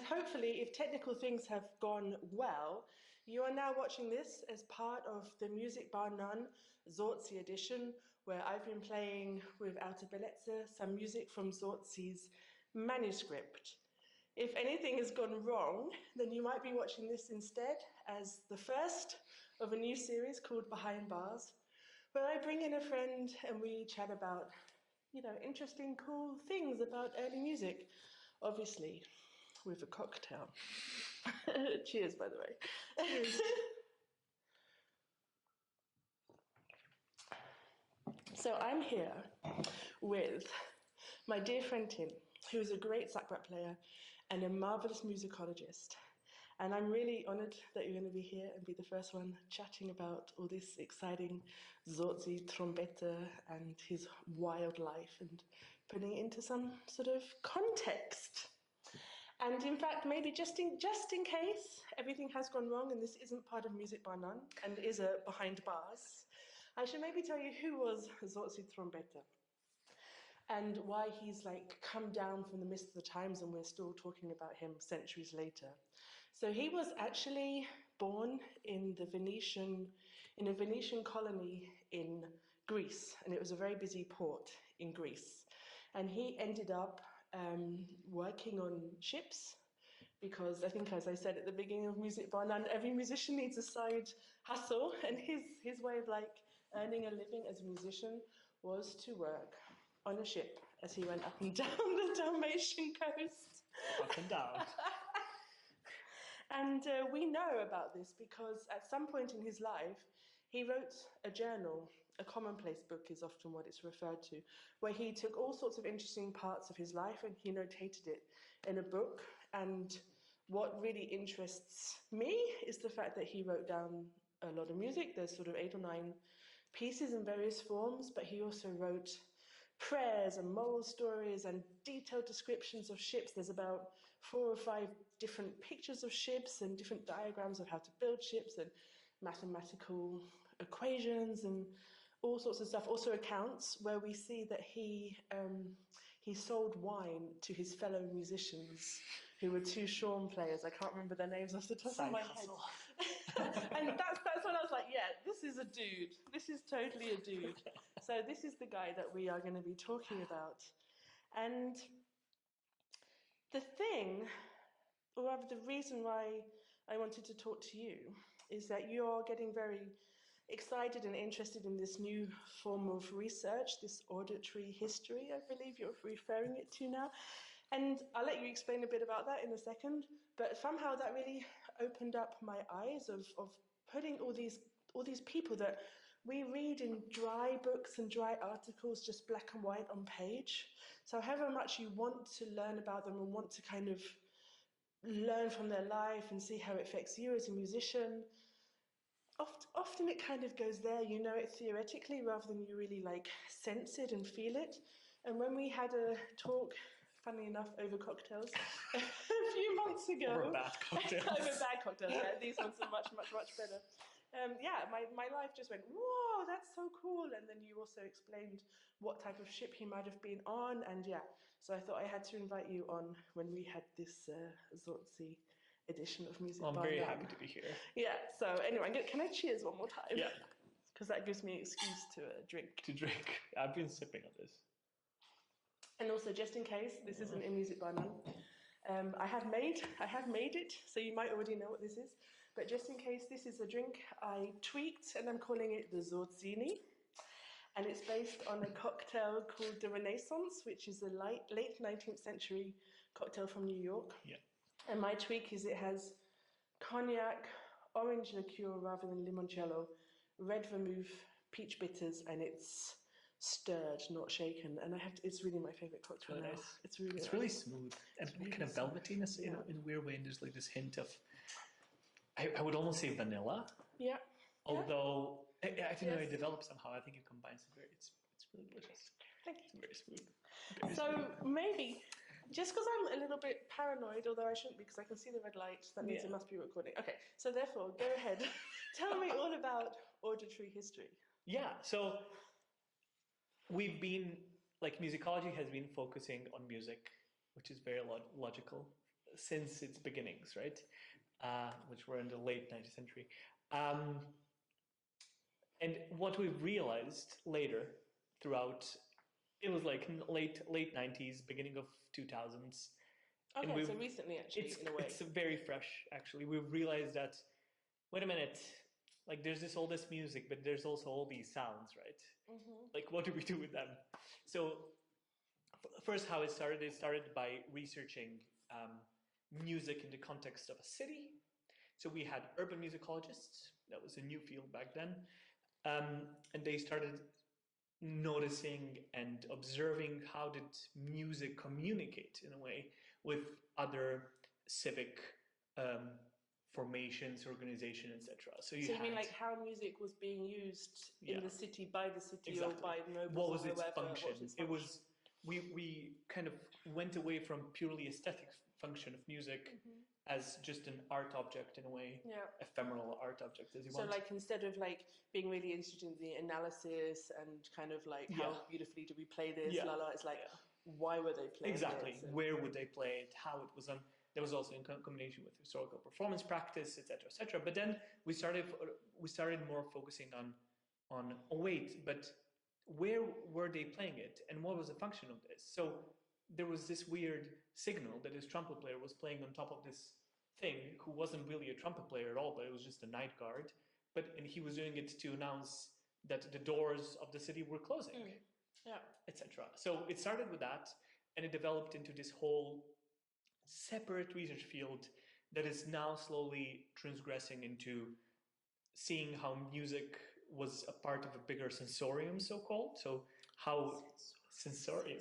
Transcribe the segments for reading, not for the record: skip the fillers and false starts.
hopefully, if technical things have gone well, you are now watching this as part of the Music Bar None Zorzi edition, where I've been playing with ALTA BELLEZZA some music from Zorzi's manuscript. If anything has gone wrong, then you might be watching this instead as the first of a new series called Behind Bars, where I bring in a friend and we chat about, interesting, cool things about early music, obviously with a cocktail. Cheers, by the way. Cheers. So I'm here with my dear friend Tin, who is a great sackbut player and a marvellous musicologist. And I'm really honoured that you're going to be here and be the first one chatting about all this exciting Zorzi Trombetta and his wild life and putting it into some sort of context. And in fact, maybe just in case everything has gone wrong and this isn't part of Music Bar None and is a behind bars, I should maybe tell you who was Zorzi Trombetta and why he's come down from the mist of the times and we're still talking about him centuries later. So he was actually born in a Venetian colony in Greece, and it was a very busy port in Greece. And he ended up working on ships, because I think, as I said at the beginning of Music Bar None, every musician needs a side hustle, and his way of earning a living as a musician was to work on a ship as he went up and down the Dalmatian coast. Up and down. And we know about this because at some point in his life, he wrote a journal, a commonplace book is often what it's referred to, where he took all sorts of interesting parts of his life and he notated it in a book. And what really interests me is the fact that he wrote down a lot of music. There's sort of 8 or 9 pieces in various forms, but he also wrote prayers and moral stories and detailed descriptions of ships. There's about 4 or 5 different pictures of ships and different diagrams of how to build ships and mathematical equations and all sorts of stuff. Also accounts where we see that he sold wine to his fellow musicians who were 2 shawm players. I can't remember their names off the top of my head. And that's when I was like, yeah, this is a dude. This is totally a dude. So this is the guy that we are going to be talking about. And the thing, or rather the reason why I wanted to talk to you, is that you're getting very excited and interested in this new form of research, this auditory history, I believe you're referring it to now. And I'll let you explain a bit about that in a second, but somehow that really opened up my eyes of putting all these people that we read in dry books and dry articles, just black and white on page. So however much you want to learn about them and want to kind of learn from their life and see how it affects you as a musician, often it kind of goes there, you know it theoretically rather than you really sense it and feel it. And when we had a talk, funnily enough, over cocktails a few months ago. Over bad cocktails. Over bad cocktails, yeah. These ones are much, much, much better. My life just went, whoa, that's so cool. And then you also explained what type of ship he might have been on. And so I thought I had to invite you on when we had this Zorzi edition of Music Bar None. I'm very happy to be here. Yeah, so anyway, can I cheers one more time? Yeah. Because that gives me an excuse to drink. To drink. I've been sipping on this. And also, just in case, this isn't in Music Bar None. I have made it, so you might already know what this is. But just in case, this is a drink I tweaked, and I'm calling it the Zorzini. And it's based on a cocktail called the Renaissance, which is a late 19th century cocktail from New York. Yeah. And my tweak is it has cognac, orange liqueur rather than limoncello, red vermouth, peach bitters, and it's stirred, not shaken. And it's really my favourite cocktail really now. Nice. It's really nice. Really smooth and really kind of velvetyness in a weird way. And there's this hint of, I would almost say vanilla. Yeah. Although I don't know, it develops somehow. I think it combines it it's really delicious. Thank you. It's very smooth. Maybe, just because I'm a little bit paranoid, although I shouldn't be because I can see the red light, that means it must be recording. Okay, so therefore, go ahead. Tell me all about auditory history. Yeah, so we've been, musicology has been focusing on music, which is very logical, since its beginnings, right? Which were in the late 19th century. And what we realized later throughout, it was like late 90s, beginning of 2000s. Okay, so recently, actually, in a way. It's very fresh, actually. We've realized that, wait a minute, like there's all this music, but there's also all these sounds, right? Like, what do we do with them? So, first, how it started by researching music in the context of a city. So we had urban musicologists. That was a new field back then. And they started noticing and observing how did music communicate in a way with other civic formations, organization, etc. So you mean like how music was being used in the city, by the city, exactly. or by nobles? What was its whoever, function? What was its It function? was we kind of went away from purely aesthetic function of music as just an art object in a way, ephemeral art object as you want. So like instead of like being really interested in the analysis and kind of like how beautifully do we play this, it's like why were they playing exactly this? Where would they play it, how it was done. There was also in combination with historical performance practice, etc., etc. But then we started more focusing on oh wait, but where were they playing it and what was the function of this? So there was this weird signal that this trumpet player was playing on top of this thing, who wasn't really a trumpet player at all, but it was just a night guard. And he was doing it to announce that the doors of the city were closing, etc. So it started with that, and it developed into this whole separate research field that is now slowly transgressing into seeing how music was a part of a bigger sensorium, so-called. So how sensorium,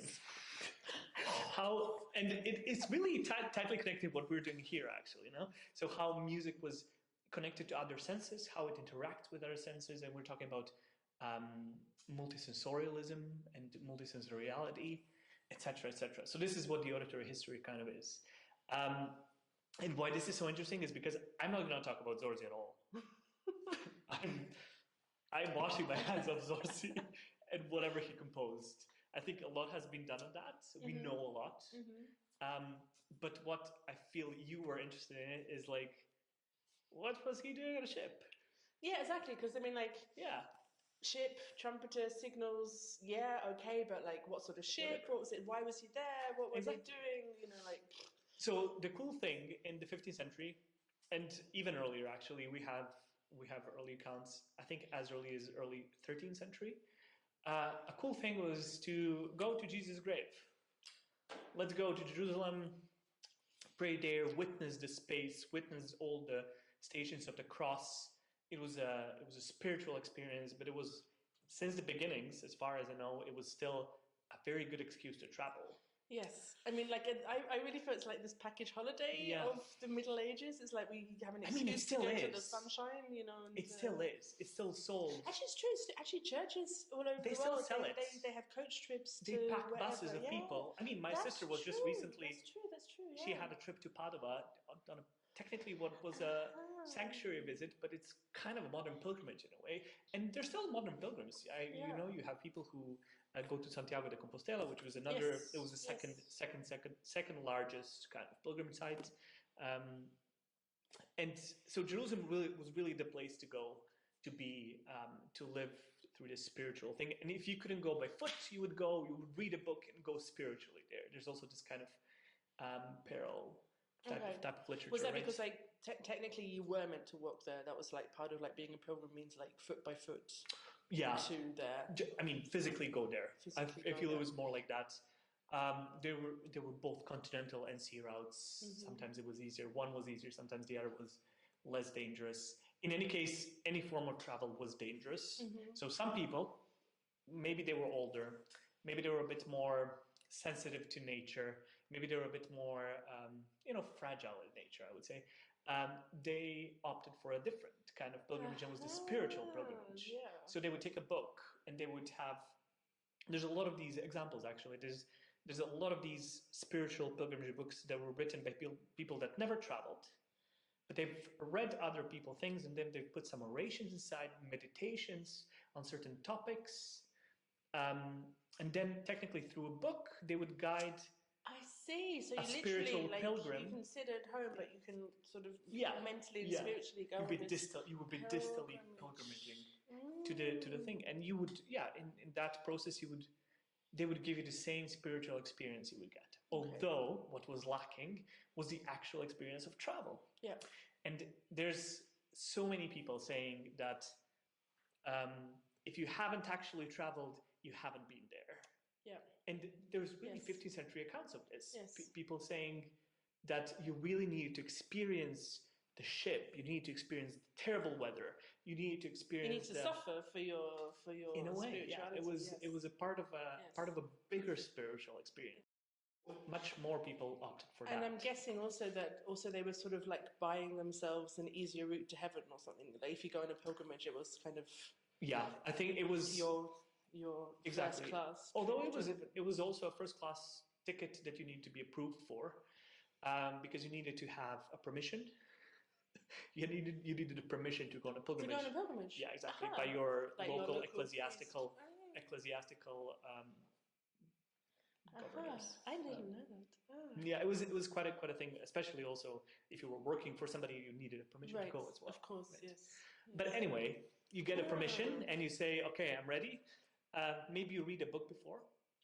how, and it's really tightly connected to what we're doing here, actually, you know. So how music was connected to other senses, how it interacts with other senses, and we're talking about multisensorialism and multisensoriality, etc., etc. So this is what the auditory history kind of is. And why this is so interesting is because I'm not going to talk about Zorzi at all. I'm washing my hands of Zorzi and whatever he composed. I think a lot has been done on that. So we know a lot. But what I feel you were interested in is like, what was he doing on a ship? Yeah, exactly. Because I mean, like, ship, trumpeter, signals, okay, but like what sort of ship? What was it? Why was he there? What was he doing? You know, like. So the cool thing in the 15th century, and even earlier actually, we have early accounts, I think as early as early 13th century. A cool thing was to go to Jesus' grave. Let's go to Jerusalem, pray there, witness the space, witness all the stations of the cross. It was a spiritual experience, but it was, since the beginnings, as far as I know, it was still a very good excuse to travel. Yes, I mean, like, I really feel it's like this package holiday of the Middle Ages. It's like we have an excuse to go to the sunshine, you know. And, it still is. It's still sold. Actually, it's true. Actually, churches all over the world, they still sell it. They have coach trips. They pack buses of people. I mean, my sister was just recently. That's true. Yeah. She had a trip to Padua on technically what was a sanctuary visit, but it's kind of a modern pilgrimage in a way. And there's still modern pilgrims. You know, you have people who go to Santiago de Compostela, which was another. It was the second largest kind of pilgrim site. And so Jerusalem was really the place to go to be, to live through this spiritual thing. And if you couldn't go by foot, you would read a book and go spiritually there. There's also this kind of parallel type of literature. Was that because like technically you were meant to walk there? That was like part of like being a pilgrim means like foot by foot. To there. I mean, physically go there. I feel it was more like that. There were both continental and sea routes. Sometimes it was easier. One was easier. Sometimes the other was less dangerous. In any case, any form of travel was dangerous. So some people, maybe they were older, maybe they were a bit more sensitive to nature, maybe they were a bit more, fragile in nature, I would say. They opted for a different kind of pilgrimage, and was the spiritual pilgrimage. So they would take a book, and they would have. There's a lot of these examples actually. There's a lot of these spiritual pilgrimage books that were written by people that never traveled, but they've read other people things, and then they've put some orations inside, meditations on certain topics, and then technically through a book they would guide see. So a you spiritual literally, like, pilgrim. you can sit at home, but you can sort of Yeah, mentally and yeah. spiritually go You on this would be distally pilgrimaging to the thing, and you would, in that process they would give you the same spiritual experience you would get. Although what was lacking was the actual experience of travel. Yeah. And there's so many people saying that if you haven't actually traveled, you haven't been there. Yeah. And there's really 15th century accounts of this. Yes. People saying that you really need to experience the ship. You need to experience the terrible weather. You need to experience. You need to suffer for your in a way, spirituality. It was a part of a bigger spiritual experience. Much more people opted for that. And I'm guessing also that they were sort of like buying themselves an easier route to heaven or something. Like if you go on a pilgrimage, it was kind of I think it was your exactly. first class. Although it was also a first class ticket that you need to be approved for, because you needed to have a permission. You needed a permission to go on a pilgrimage. To go on a pilgrimage. Yeah, exactly. By your local ecclesiastical governors. I didn't know that. Yeah, it was quite a thing, especially also if you were working for somebody, you needed a permission to go as well. Of course, right? yes. But anyway, you get a permission and you say, okay, I'm ready. Maybe you read a book before.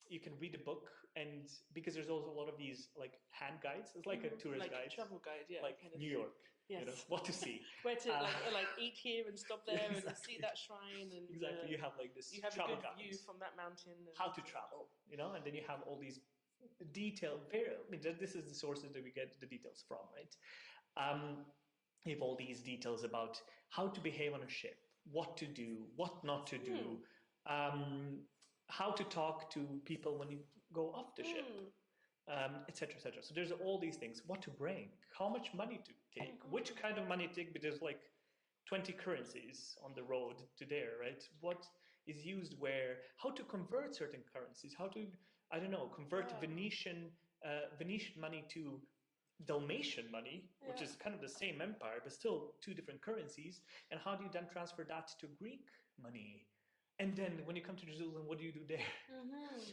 You can read a book, and because there's also a lot of these like hand guides. It's like a tourist guide, a travel guide, like kind of New York. Yes. You know, what to see, where to like eat here and stop there and see that shrine, and exactly. You have like this. You have travel a good guide. view from that mountain. And how to travel, you know, and then you have all these detailed. This is the sources that we get the details from, right? You have all these details about how to behave on a ship, what to do, what not to do. How to talk to people when you go off the ship, etc., etc. So there's all these things. What to bring, how much money to take, which kind of money to take. But there's like 20 currencies on the road to there, right? What is used where? How to convert certain currencies? How to, I don't know, convert Venetian money to Dalmatian money, which is kind of the same empire, but still two different currencies. And how do you then transfer that to Greek money? And then when you come to Jerusalem, what do you do there?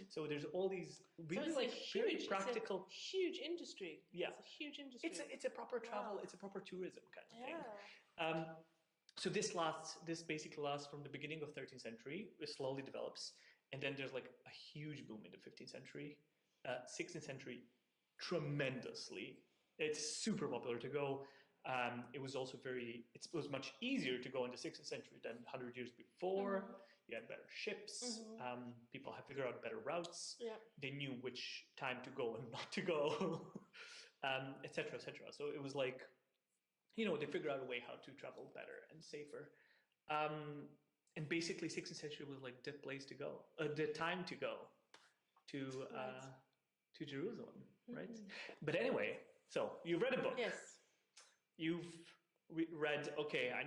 So there's all these really very practical, it's a huge industry. Yeah, it's a huge industry. It's a proper travel. It's a proper tourism kind of thing. So this basically lasts from the beginning of 13th century. It slowly develops, and then there's like a huge boom in the 15th century, 16th century, tremendously. It's super popular to go. It was also it was much easier to go in the 16th century than 100 years before. You had better ships. People had figured out better routes. They knew which time to go and not to go, etc., etc. So it was like, you know, they figured out a way how to travel better and safer. And basically, 16th century was like the place to go, the time to go to Jerusalem, right? But anyway, so you read a book. Yes. You've read, okay, I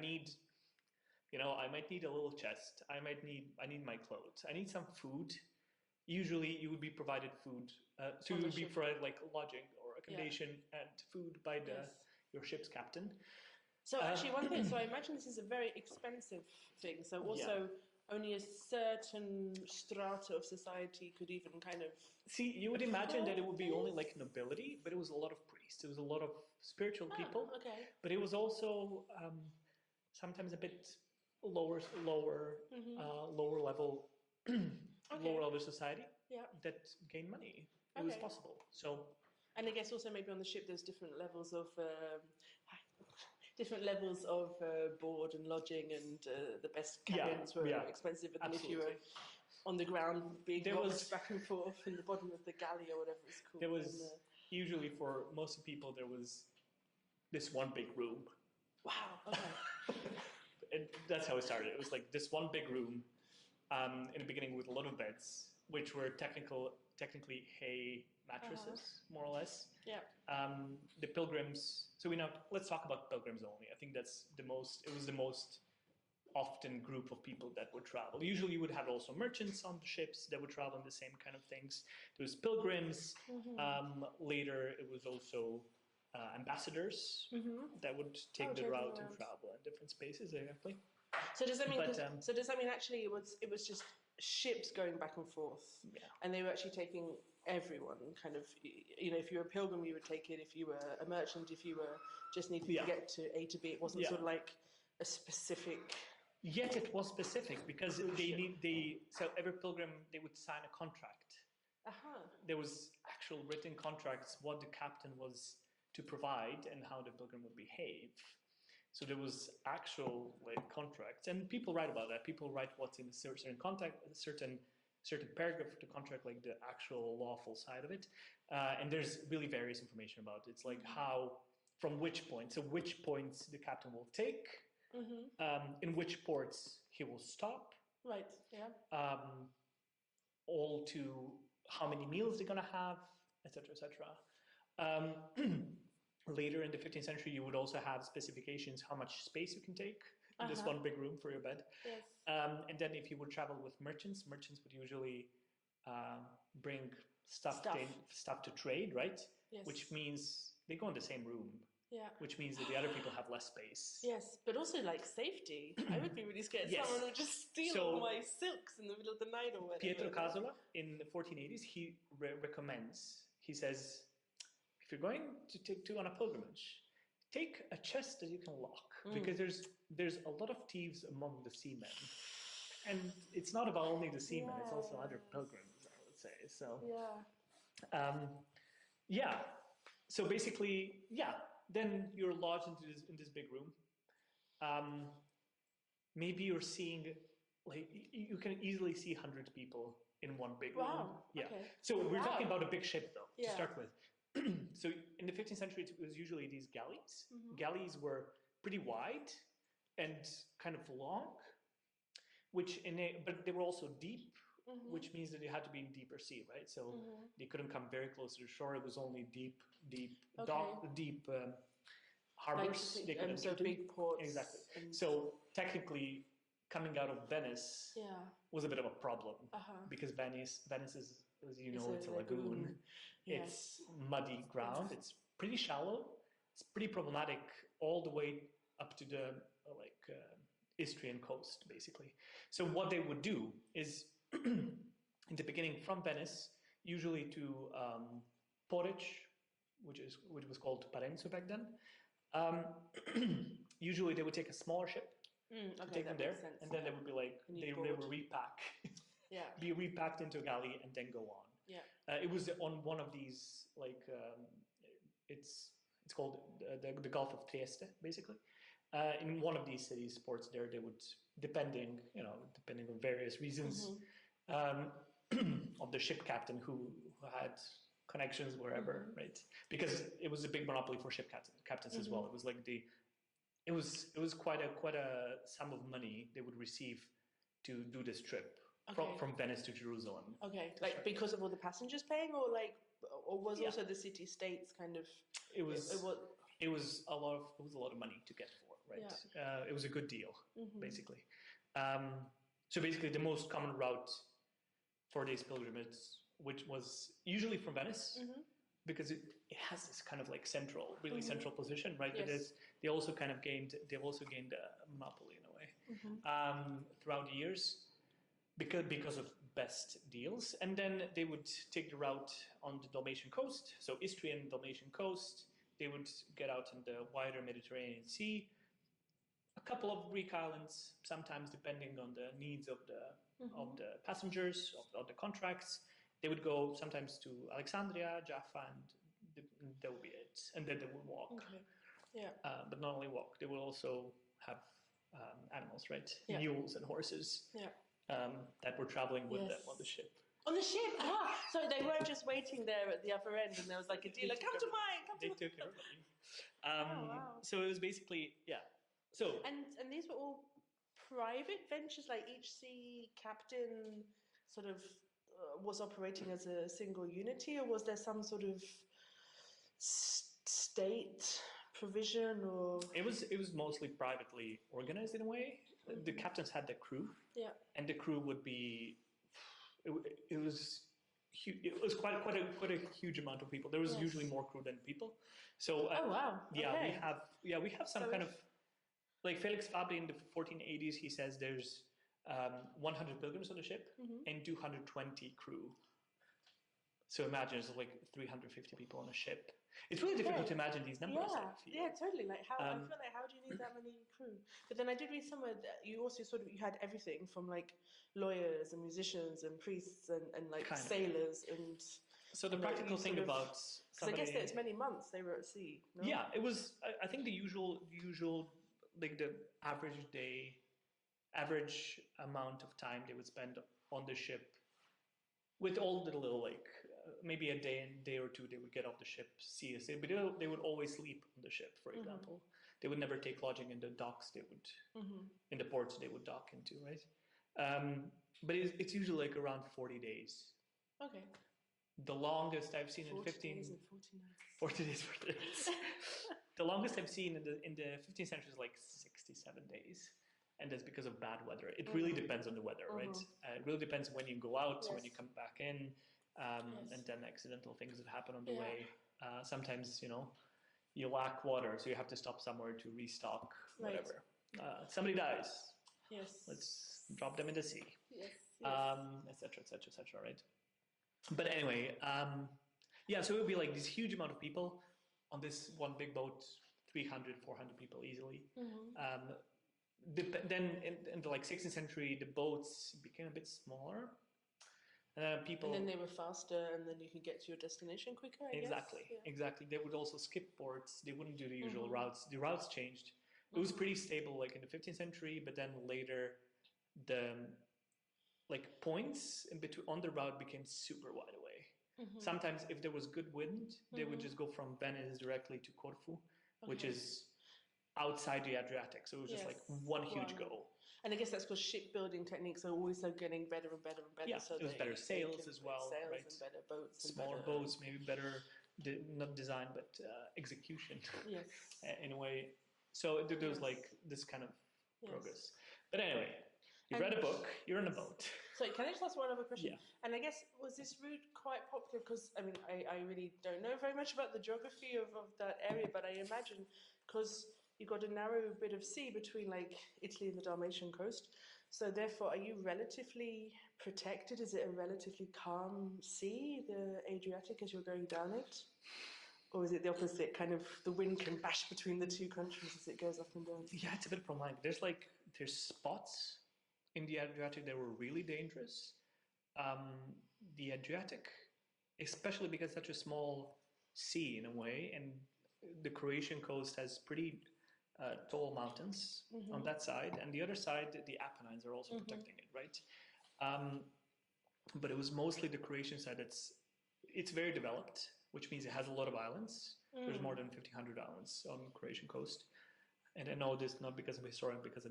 might need a little chest. I need my clothes. I need some food. Usually you would be provided food. So you would be provided like lodging or accommodation and food by your ship's captain. So actually one thing, so I imagine this is a very expensive thing. So also only a certain strata of society could even kind of... See, you would imagine that it would be only like nobility, but it was a lot of priests. It was a lot of spiritual people. Okay. But it was also sometimes a bit lower level, lower level society that gained money. It was possible. So, and I guess also maybe on the ship there's different levels of board and lodging, and the best cabins were expensive than if you were on the ground being rocked back and forth in the bottom of the galley or whatever it's called. There was usually, for most people, there was this one big room. Wow. Okay. And that's how it started. It was like this one big room in the beginning with a lot of beds, which were technically hay mattresses, more or less. Yeah. The pilgrims. So let's talk about pilgrims only. I think it was the most often group of people that would travel. Usually you would have also merchants on the ships that would travel in the same kind of things. There was pilgrims. Later it was also ambassadors that would take the route and travel in different spaces. Exactly. So does that mean actually it was just ships going back and forth, and they were actually taking everyone kind of, you know, if you were a pilgrim, you would take it. If you were a merchant, if you were just needing to get to A to B, it wasn't sort of like a specific. Yet it was specific because so every pilgrim, they would sign a contract. There was actual written contracts what the captain was to provide and how the pilgrim would behave. So there was actual like contracts, and people write about that. People write what's in a certain contract, a certain paragraph of the contract, like the actual lawful side of it. And there's really various information about it. It's like how, from which points, so which points the captain will take, in which ports he will stop. Right. Yeah. All to how many meals they're gonna have, etc., etc. Later in the 15th century, you would also have specifications how much space you can take in this one big room for your bed. Yes. And then if you would travel with merchants would usually bring stuff to trade, right? Yes. Which means they go in the same room. Yeah. Which means that the other people have less space. Yes, but also like safety. I would be really scared someone would just steal all my silks in the middle of the night or whatever. Pietro Casola in the 1480s, he recommends, he says, if you're going to take on a pilgrimage, take a chest that you can lock, because there's a lot of thieves among the seamen, and it's not about only the seamen; it's also other pilgrims, I would say. So so basically, then you're lodged in this big room. Maybe you're seeing, like, you can easily see 100 people in one big room. Yeah. Okay. So we're talking about a big ship, though, to start with. So in the 15th century, it was usually these galleys. Galleys were pretty wide and kind of long, but they were also deep, which means that they had to be in deeper sea, right? So they couldn't come very close to the shore. It was only deep harbors. Like, so big ports. Exactly. So technically, coming out of Venice was a bit of a problem because Venice is, as you know, it's a lagoon. It's muddy ground. It's pretty shallow. It's pretty problematic all the way up to the Istrian coast, basically. So what they would do is, in the beginning, from Venice, usually to Porridge, which was called Parenzo back then. Usually they would take a smaller ship to take them there, and then they would be like they would repack, be repacked into a galley, and then go on. It was on one of these, like, it's called the Gulf of Trieste, basically. In one of these cities, ports there, they would, depending on various reasons, of the ship captain who had connections wherever, right? Because it was a big monopoly for ship captains as well. It was like it was quite a sum of money they would receive to do this trip. From Venice to Jerusalem. Okay, like because of all the passengers paying, or was also the city states kind of. It was a lot of money to get for, right? Yeah. It was a good deal, basically. So basically, the most common route for these pilgrimages, which was usually from Venice, because it has this kind of like central position, right? Yes. They also gained a monopoly in a way throughout the years. Because of best deals. And then they would take the route on the Dalmatian coast, so Istrian Dalmatian coast. They would get out in the wider Mediterranean Sea, a couple of Greek islands, sometimes depending on the needs of the passengers, of the contracts. They would go sometimes to Alexandria, Jaffa, and that would be it. And then they would walk. Okay. Yeah. But not only walk, they would also have animals, right? Yeah. Mules and horses. Yeah. That were traveling with them on the ship. On the ship? So they weren't just waiting there at the upper end and there was like a dealer, come to mine, They took everybody. So it was basically, So And these were all private ventures, like each sea captain sort of was operating as a single unity, or was there some sort of state provision, or? It was mostly privately organized in a way. The captains had their crew, and the crew would be. It was quite a huge amount of people. There was usually more crew than people. So we have some kind of, like Felix Fabri in the 1480s. He says there's 100 pilgrims on the ship and 220 crew. So imagine it's like 350 people on a ship. It's really difficult to imagine these numbers. Yeah, totally. Like how I feel like how do you need that many crew? But then I did read somewhere that you also you had everything from like lawyers and musicians and priests and like kind sailors and. So the practical thing about because I guess that it's many months they were at sea. No? Yeah, it was. I think the usual like the average amount of time they would spend on the ship. With all the little, like, maybe a day or two, they would get off the ship, see us. But they would always sleep on the ship, for example. They would never take lodging in the docks. They would, in the ports they would dock into, right? But it's usually like around 40 days. Okay. The longest I've seen 40 days and 40 nights. 40 days, 40 days. The longest I've seen in the 15th century is like 67 days. And that's because of bad weather. It really depends on the weather, right? It really depends when you go out, when you come back in, and then accidental things that happen on the way. Sometimes, you lack water, so you have to stop somewhere to restock, whatever. Somebody dies. Yes. Let's drop them in the sea. Yes. Et cetera, et cetera, et cetera, right? But anyway, so it would be like this huge amount of people on this one big boat, 300, 400 people easily. Then in the 16th century, the boats became a bit smaller. And then they were faster, and then you could get to your destination quicker. Exactly. They would also skip ports. They wouldn't do the usual routes. The routes changed. It was pretty stable, like in the 15th century, but then later, the points in between on the route became super wide away. Sometimes, if there was good wind, they would just go from Venice directly to Corfu, which is outside the Adriatic, so it was just like one huge go. And I guess that's because shipbuilding techniques are always getting better and better and better. Yeah, so it was better sails as well, right? And better boats, smaller boats, maybe better, not design but execution. Yes, in a way. So there was like this kind of progress. But anyway, you read a book, you're in a boat. So can I just ask one other question? Yeah. And I guess, was this route quite popular? Because, I mean, I really don't know very much about the geography of that area, but I imagine because you've got a narrow bit of sea between like Italy and the Dalmatian coast. So therefore, are you relatively protected? Is it a relatively calm sea, the Adriatic, as you're going down it? Or is it the opposite? Kind of the wind can bash between the two countries as it goes up and down? Yeah, it's a bit problematic. There's spots in the Adriatic that were really dangerous. The Adriatic, especially because it's such a small sea in a way, and the Croatian coast has pretty tall mountains on that side, and the other side, the Apennines are also protecting it, right? But it was mostly the Croatian side it's very developed, which means it has a lot of islands. There's more than 1,500 islands on the Croatian coast. And I know this not because I'm a historian, because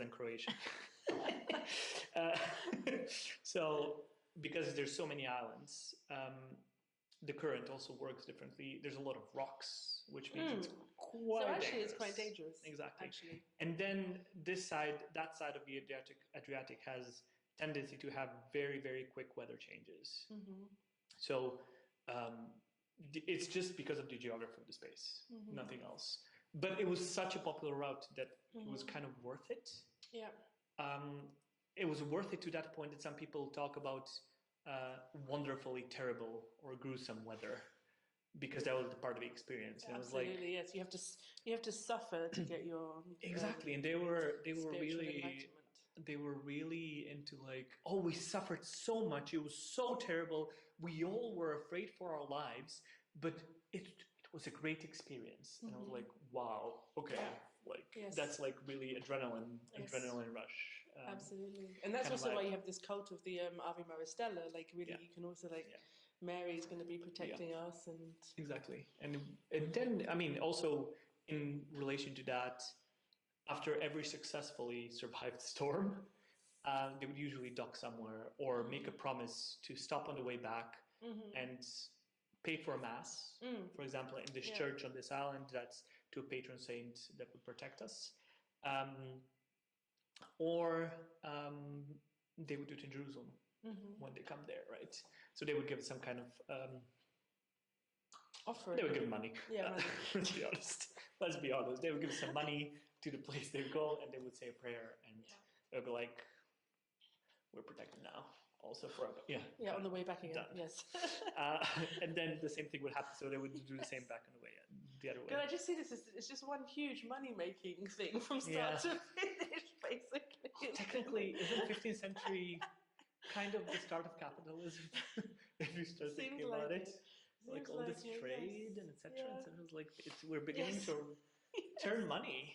I'm Croatian. So because there's so many islands, the current also works differently. There's a lot of rocks, which means it's quite dangerous. It's quite dangerous. Exactly. Actually. And then that side of the Adriatic has tendency to have very, very quick weather changes. So it's just because of the geography of the space, nothing else. But it was such a popular route that it was kind of worth it. Yeah. It was worth it to that point that some people talk about wonderfully terrible or gruesome weather, because that was the part of the experience. And Absolutely, it was like, yes. You have to suffer to get your exactly. And they were really into like, oh, we suffered so much. It was so terrible. We all were afraid for our lives, but it was a great experience. And I was like, wow, okay, that's like really adrenaline rush. Absolutely. And that's also why you have this cult of the Ave Maristella. Like really, you can also Mary's going to be protecting us, and exactly. And then, I mean, also in relation to that, after every successfully survived storm, they would usually dock somewhere or make a promise to stop on the way back and pay for a mass. For example, in this church on this island, that's to a patron saint that would protect us. Or they would do it in Jerusalem when they come there, right? So they would give some kind of offering. They would give money. Yeah, let's be honest. They would give some money to the place they go, and they would say a prayer, and they would be like, "We're protected now. also for on the way back again. Done. Yes. And then the same thing would happen. So they would do the same back on the way, the other way. I just see this as it's just one huge money-making thing from start to finish, basically. Technically, isn't 15th century kind of the start of capitalism? If you start thinking about it. Like all this trade and etc. Yeah. And so it was like we're beginning to turn money.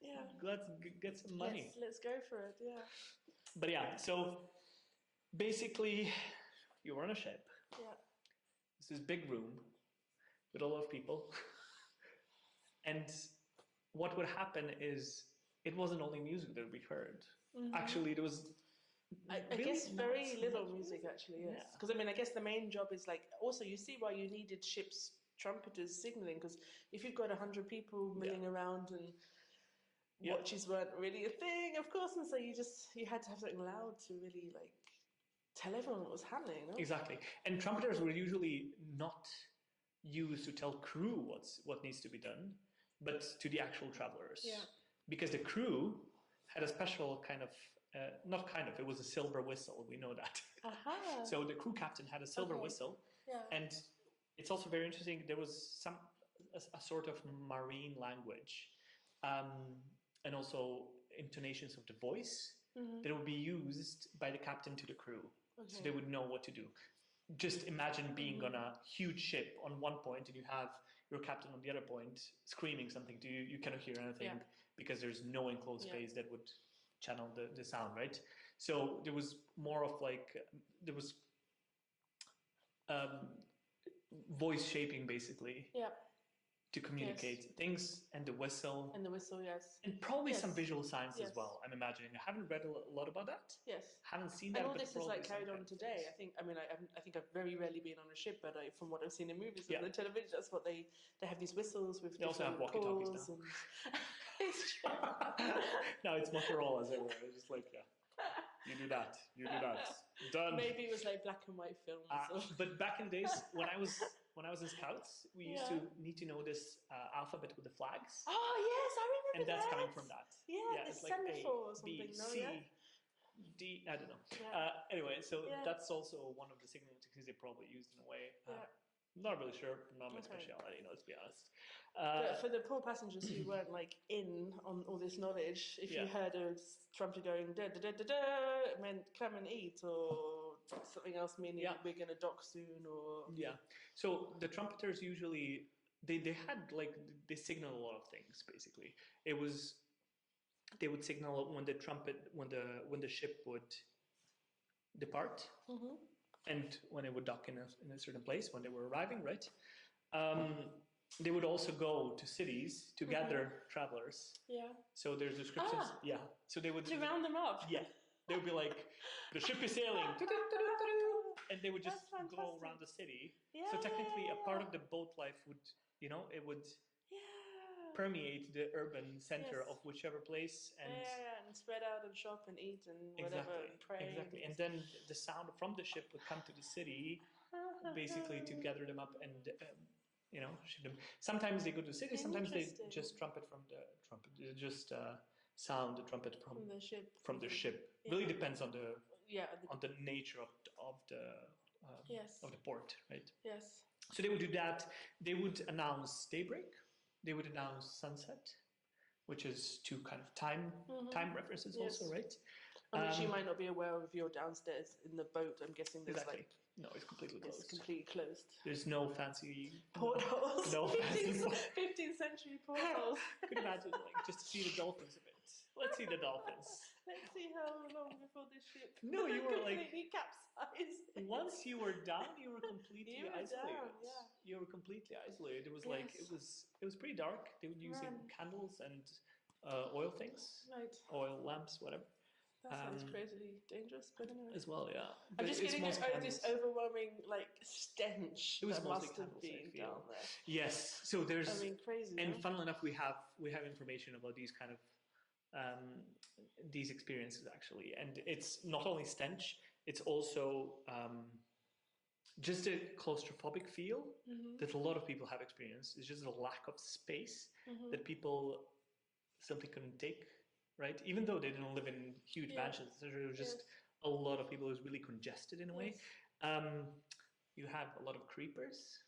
Yeah. Let's get some money. Let's go for it. Yeah. But yeah, so basically, you were on a ship. Yeah. This is big room with a lot of people, and what would happen is it wasn't only music that we heard. Actually, there was. I guess very little music actually, yes. Because I mean, I guess the main job is like, also you see why you needed ships' trumpeters signaling, because if you've got 100 people milling around and watches weren't really a thing, of course, and so you had to have something loud to really like tell everyone what was happening. No? Exactly, and trumpeters were usually not used to tell crew what needs to be done, but to the actual travelers. Yeah. Because the crew had a special kind of. It was a silver whistle, we know that. So the crew captain had a silver whistle, and it's also very interesting, there was a sort of marine language, and also intonations of the voice that would be used by the captain to the crew, so they would know what to do. Just imagine being on a huge ship on one point and you have your captain on the other point screaming something to you, you cannot hear anything because there's no enclosed space that would channel the sound, right? So there was more of like, there was voice shaping basically to communicate things, and the whistle. And the whistle, yes. And probably some visual signs as well, I'm imagining. I haven't read a lot about that. Yes. Haven't seen that. And all this is like carried on today. I think I've very rarely been on a ship, but from what I've seen in movies and the television, that's what they have these whistles with. They also have walkie-talkies now. It's true. No, it's Motorola's everywhere. It's just like, you do that, done. Maybe it was like black and white films. But back in days, when I was in Scouts, we used to need to know this alphabet with the flags. Oh yes, I remember and that's coming from that. Yeah, it's like semaphore or something. B, C, D, I don't know. Anyway, so that's also one of the signaling techniques they probably used in a way. Not really sure, not my speciality, let's be honest. But for the poor passengers who weren't like in on all this knowledge, if you heard a trumpeter going da da da da da, it meant come and eat, or something else meaning we're going to dock soon, or So the trumpeters usually they had like they signal a lot of things. Basically, it was they would signal when the ship would depart. And when they would dock in a certain place, when they were arriving, right? They would also go to cities to gather travelers. Yeah. So there's descriptions. So they would to round them up. Yeah. They would be like, the ship is sailing, and they would just go around the city. Yeah, so technically, a part of the boat life would, it would permeate the urban center of whichever place, and spread out and shop and eat and whatever, and pray. Exactly, and then the sound from the ship would come to the city, basically to gather them up and ship them. Sometimes they go to the city, sometimes they just sound the trumpet from the ship. Really depends on the nature of the port, right? Yes. So they would do that. They would announce daybreak. They would announce sunset, which is two kind of time references also, right? Which you might not be aware of if you're downstairs in the boat. I'm guessing there's no, it's completely closed. It's completely closed. There's no fancy portholes. No fancy 15th century portholes. Could you imagine, just to see the dolphins a bit. Let's see the dolphins. Let's see how long before the ship. No, you were completely capsized. Once you were down, you were completely isolated. Down, You were completely isolated. It was like it was pretty dark. They were using candles and oil things, oil lamps, whatever. That sounds crazily dangerous, but anyway. As well, yeah. I'm just getting this overwhelming stench. It was that mostly must have been down there. Yes, so there's. Crazy. And funnily enough, we have information about these kind of these experiences actually, and it's not only stench; it's also just a claustrophobic feel that a lot of people have experienced. It's just a lack of space that people simply couldn't take. Right, even though they didn't live in huge mansions, there was just a lot of people. It was really congested in a way. Yes. You have a lot of creepers.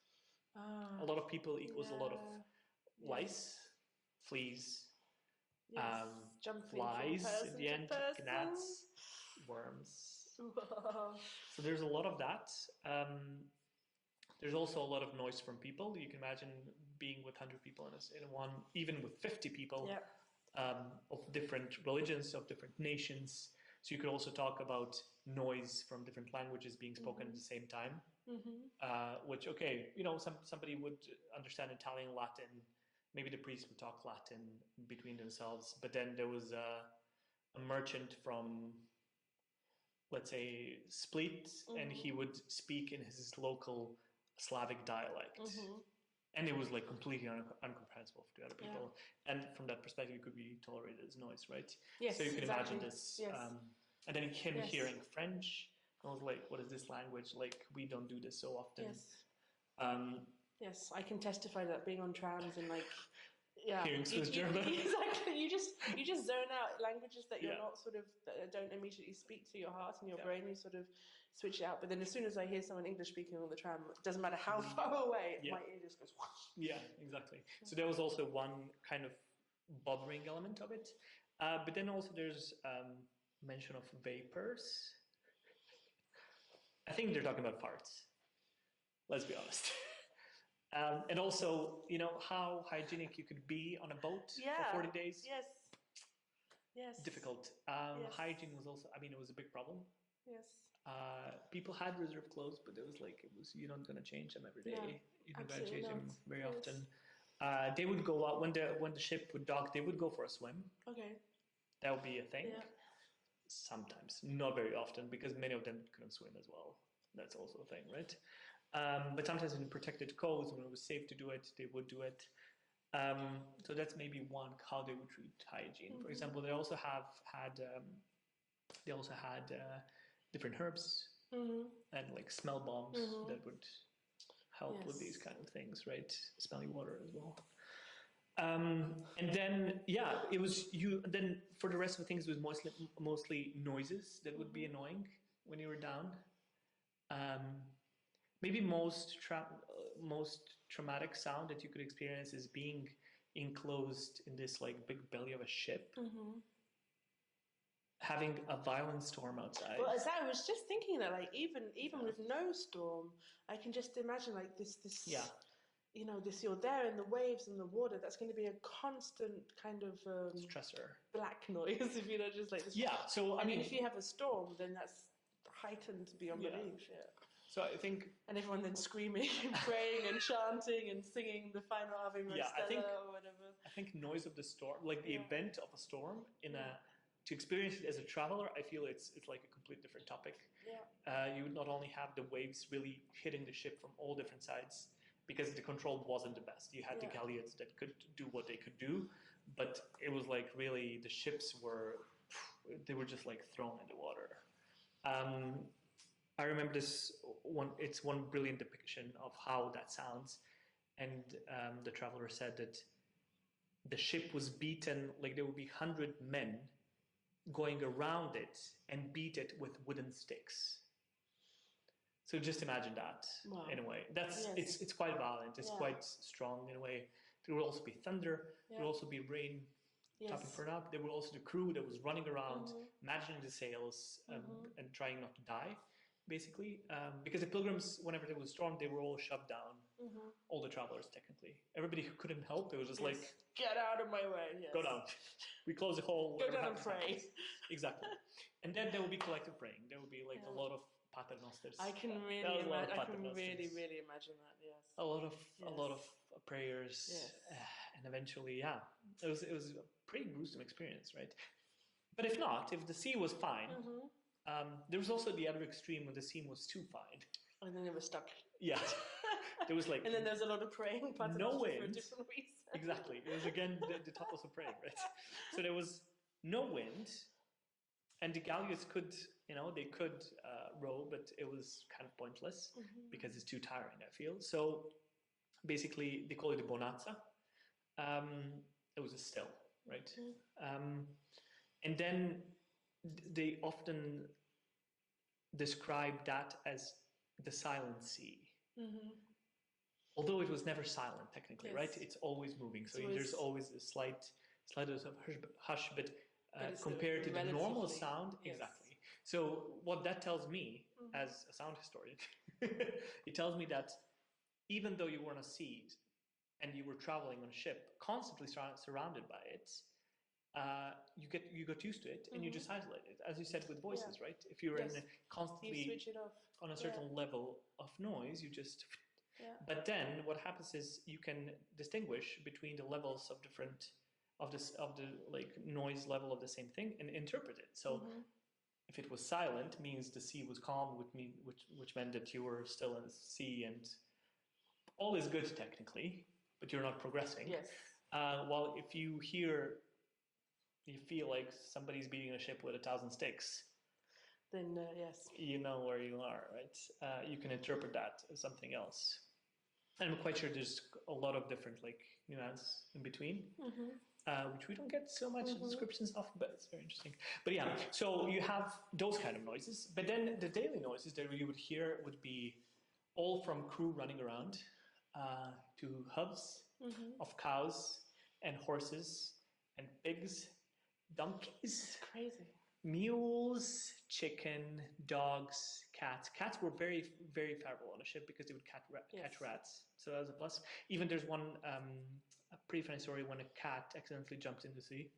Ah, A lot of people equals a lot of yeah. lice, fleas, Yes. Jumping from flies in person the to end, person. gnats, worms. Wow. So there's a lot of that. There's also a lot of noise from people. You can imagine being with 100 people in one, even with 50 people Yeah. of different religions, of different nations. So you could also talk about noise from different languages being spoken at the same time. Which, okay, you know, somebody would understand Italian, Latin. Maybe the priest would talk Latin between themselves. But then there was a merchant from, let's say, Split, and he would speak in his local Slavic dialect. And it was like completely incomprehensible to other people. And from that perspective, it could be tolerated as noise, right? Yes, so you can exactly. imagine this. Yes. And then him hearing French, I was like, what is this language? Like, we don't do this so often. Yes. Yes, I can testify that being on trams and like, hearing Swiss German. Exactly. You just zone out languages that you're not sort of, that don't immediately speak to your heart and your brain. You sort of switch it out. But then as soon as I hear someone English speaking on the tram, it doesn't matter how far away, my ear just goes whoosh. Yeah, exactly. So there was also one kind of bothering element of it. But then also there's mention of vapors. I think they're talking about farts. Let's be honest. And also, you know, how hygienic you could be on a boat for 40 days. Yes. Difficult. Hygiene was also, I mean, it was a big problem. Yes. People had reserved clothes, but it was like, you're not going to change them every day. No, you're not going to change them very Yes. often. They would go out, when the ship would dock, they would go for a swim. Okay. That would be a thing. Yeah. Sometimes, not very often, because many of them couldn't swim as well. That's also a thing, right? But sometimes in protected coves, when it was safe to do it, they would do it. So that's maybe one, how they would treat hygiene. For example, they also had different herbs and like smell bombs that would help with these kind of things, right? Smelly water as well. And then, it was then for the rest of the things, it was mostly noises that would be annoying when you were down. Maybe most traumatic sound that you could experience is being enclosed in this like big belly of a ship, having a violent storm outside. Well, as I was just thinking that, like, even with no storm, I can just imagine like this. You know, you're there in the waves and the water. That's going to be a constant kind of stressor, black noise. If you know, just like this. Yeah. So I mean, if you have a storm, then that's heightened beyond belief. Yeah. So I think, and everyone then screaming and praying and chanting and singing the final Ave Maria or whatever. I think noise of the storm, like the event of a storm, to experience it as a traveler, I feel it's like a completely different topic. Yeah. You would not only have the waves really hitting the ship from all different sides, because the control wasn't the best. You had the galleons that could do what they could do, but it was like really the ships were just like thrown in the water. I remember this one. It's one brilliant depiction of how that sounds, and the traveler said that the ship was beaten, like there would be 100 men going around it and beat it with wooden sticks. So just imagine that in a way. It's quite violent. It's quite strong in a way. There will also be thunder. There will also be rain tapping for an up. There will also the crew that was running around, managing the sails and trying not to die, basically. Because the pilgrims, whenever there was a storm, they were all shoved down. All the travelers, technically. Everybody who couldn't help, it was just like, get out of my way. Yes. Go down. We close the hole. Go down and pray. Exactly. And then there will be collective praying. There will be like a lot of paternosters. I can really imagine. I can really imagine that. Yes. A lot of prayers, and eventually, it was a pretty gruesome experience, right? But if the sea was fine, there was also the other extreme when the sea was too fine. And then it was stuck. Yeah. There was like, and then there's a lot of praying, no wind, for a different reason. Exactly. It was again the tapas of praying, right? So there was no wind, and the galleons could, they could row, but it was kind of pointless because it's too tiring, I feel. So basically, they call it a bonanza. It was a still, right? And then they often described that as the silent sea. Although it was never silent technically, right? It's always moving. So there's always a slight of hush, but compared to the normal sound, exactly. So what that tells me, as a sound historian, it tells me that even though you were on a sea and you were traveling on a ship, constantly surrounded by it, you got used to it and you just isolate it, as you said with voices, right? If you're in constantly switch it off on a certain level of noise, you just. But then what happens is you can distinguish between the levels of different of the like noise level of the same thing and interpret it. So if it was silent, means the sea was calm, which meant that you were still in the sea and all is good technically, but you're not progressing. While if you feel like somebody's beating a ship with 1,000 sticks, then you know where you are, right? You can interpret that as something else. And I'm quite sure there's a lot of different like nuance in between, which we don't get so much descriptions of, but it's very interesting. But yeah, so you have those kind of noises, but then the daily noises that you would hear would be all from crew running around to hooves of cows and horses and pigs, donkeys. It's crazy. Mules, chicken, dogs, cats. Cats were very, very favorable on a ship because they would catch rats. So that was a plus. Even there's one a pretty funny story when a cat accidentally jumped in the sea.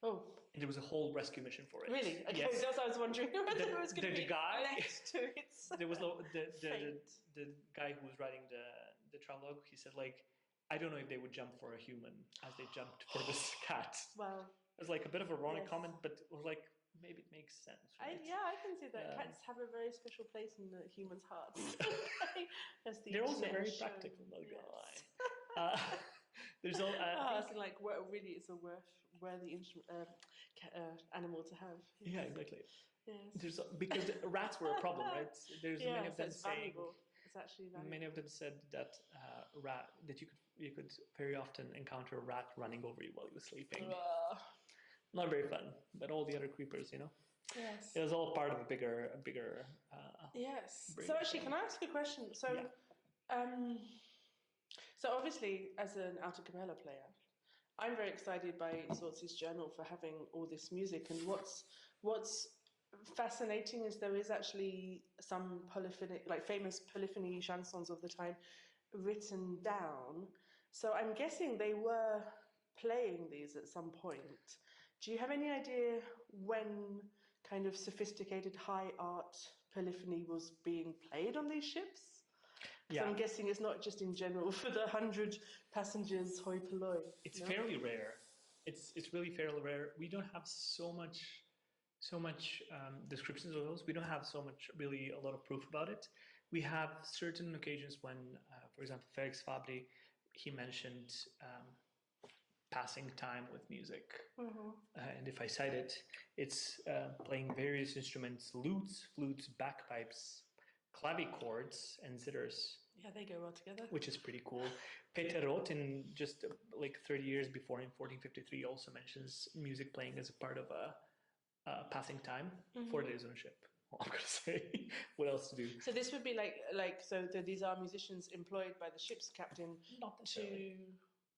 Oh. And there was a whole rescue mission for it. Really? Okay, that's what I was wondering whether it was going to be left to its there was the guy who was writing the travelogue, he said, like, I don't know if they would jump for a human as they jumped for this cat. Well, it was like a bit of a ironic comment, but it was like, maybe it makes sense, right? I can see that. Cats have a very special place in the human's hearts. They're also very practical, not gonna lie. There's all like really, it's a worthy animal to have. Yes. Yeah, exactly. Yes. Because rats were a problem, right? There's many of them saying. Valuable. It's actually valuable. Many of them said that that you could very often encounter a rat running over you while you were sleeping. Not very fun, but all the other creepers, you know. Yes. It was all part of a bigger. Yes. So actually, can I ask you a question? So, so obviously, as an alta cappella player, I'm very excited by Zorzi's journal for having all this music. And what's fascinating is there is actually some polyphonic, like famous polyphony chansons of the time, written down. So I'm guessing they were playing these at some point. Do you have any idea when kind of sophisticated high art polyphony was being played on these ships? So I'm guessing it's not just in general for the 100 passengers hoi polloi. It's fairly rare. It's really fairly rare. We don't have so much descriptions of those. We don't have really a lot of proof about it. We have certain occasions when, for example, Felix Fabri, he mentioned passing time with music. And if I cite it, it's playing various instruments, lutes, flutes, bagpipes, clavichords, and zithers. Yeah, they go well together. Which is pretty cool. Peter Roth, in just like 30 years before, in 1453, also mentions music playing as a part of a passing time, 4 days on a ship. Well, I'm going to say, what else to do? So this would be these are musicians employed by the ship's captain. Not necessarily.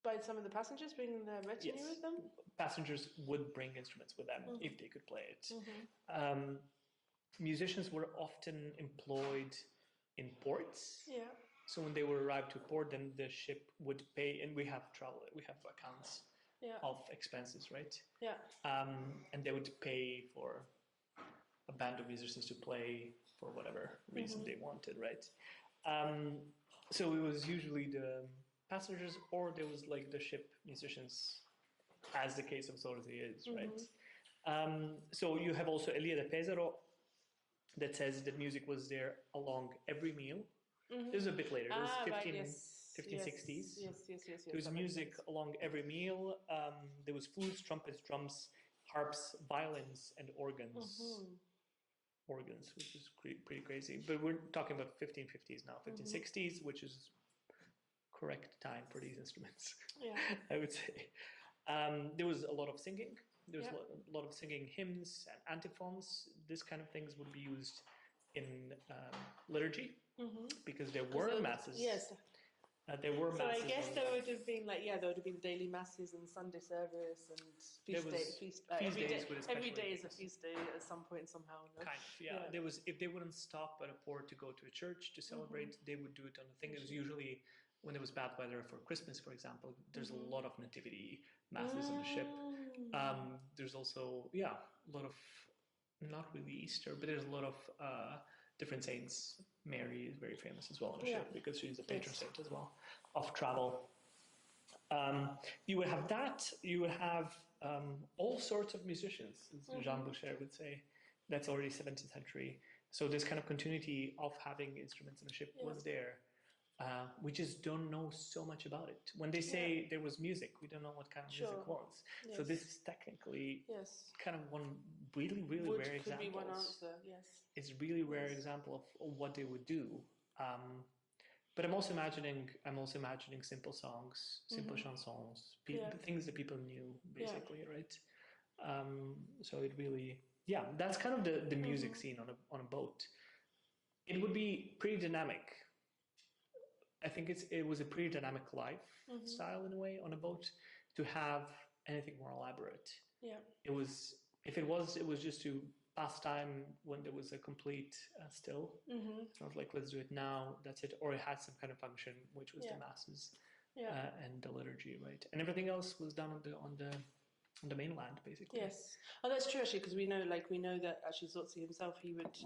By some of the passengers bringing their retinue with them? Passengers would bring instruments with them if they could play it. Musicians were often employed in ports. Yeah. So when they would arrive to port, then the ship would pay, and we have accounts of expenses, right? Yeah. And they would pay for a band of musicians to play for whatever reason they wanted, right? So it was usually the passengers, or there was like the ship musicians, as the case of Zorzi is, right? So you have also Elia de Pesaro that says that music was there along every meal. This is a bit later. It was 1560s. Yes. There was music along every meal. There was flutes, trumpets, drums, harps, violins, and organs. Organs, which is pretty crazy. But we're talking about 1550s now, 1560s, which is correct time for these instruments. Yeah, I would say. There was a lot of singing. There was a lot of singing hymns and antiphons. This kind of things would be used liturgy, because there were masses. Yes. There were So masses. I guess there would have been there would have been daily masses and Sunday service and feast day. Every day is a feast day at some point somehow. No? Kind of, yeah. There was, if they wouldn't stop at a port to go to a church to celebrate, they would do it on the thing. It was usually when there was bad weather for Christmas, for example. There's a lot of nativity masses on the ship. There's also a lot of, not really Easter, but there's a lot of different saints. Mary is very famous as well on the ship because she's a patron saint as well of travel. You would have that. You would have all sorts of musicians, as Jean Boucher would say. That's already 17th century. So this kind of continuity of having instruments on the ship was there. We just don't know so much about it. When they say there was music, we don't know what kind of music was. Yes. So this is technically kind of one really, really rare example. Could be one answer, yes. It's really rare example of what they would do. But I'm also imagining simple songs, simple chansons, things that people knew, basically, right? So it really, that's kind of the music scene on a boat. It would be pretty dynamic. I think it was a pretty dynamic lifestyle in a way on a boat to have anything more elaborate. Yeah. It was just to pass time when there was a complete still. It's not like let's do it now, that's it. Or it had some kind of function, which was the masses and the liturgy, right? And everything else was done on the mainland, basically. Yes. Oh, that's true actually, because we know that actually Zorzi himself, he would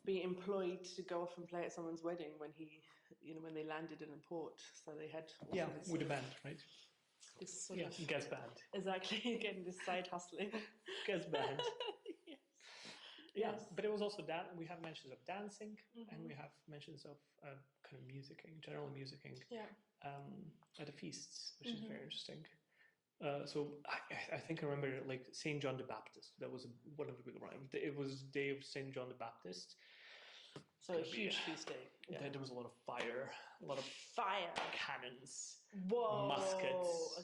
be employed to go off and play at someone's wedding when when they landed in a port. So they had with a band, right? This sort of guest band. Exactly, again, this side hustling. Guest band. Yes. But it was also that we have mentions of dancing and we have mentions of kind of musicking, general musicking at the feasts, which is very interesting. So I think I remember like Saint John the Baptist. That was one of the big rhymes. It was Day of Saint John the Baptist. So a huge feast day. Yeah. There was a lot of fire, cannons, muskets,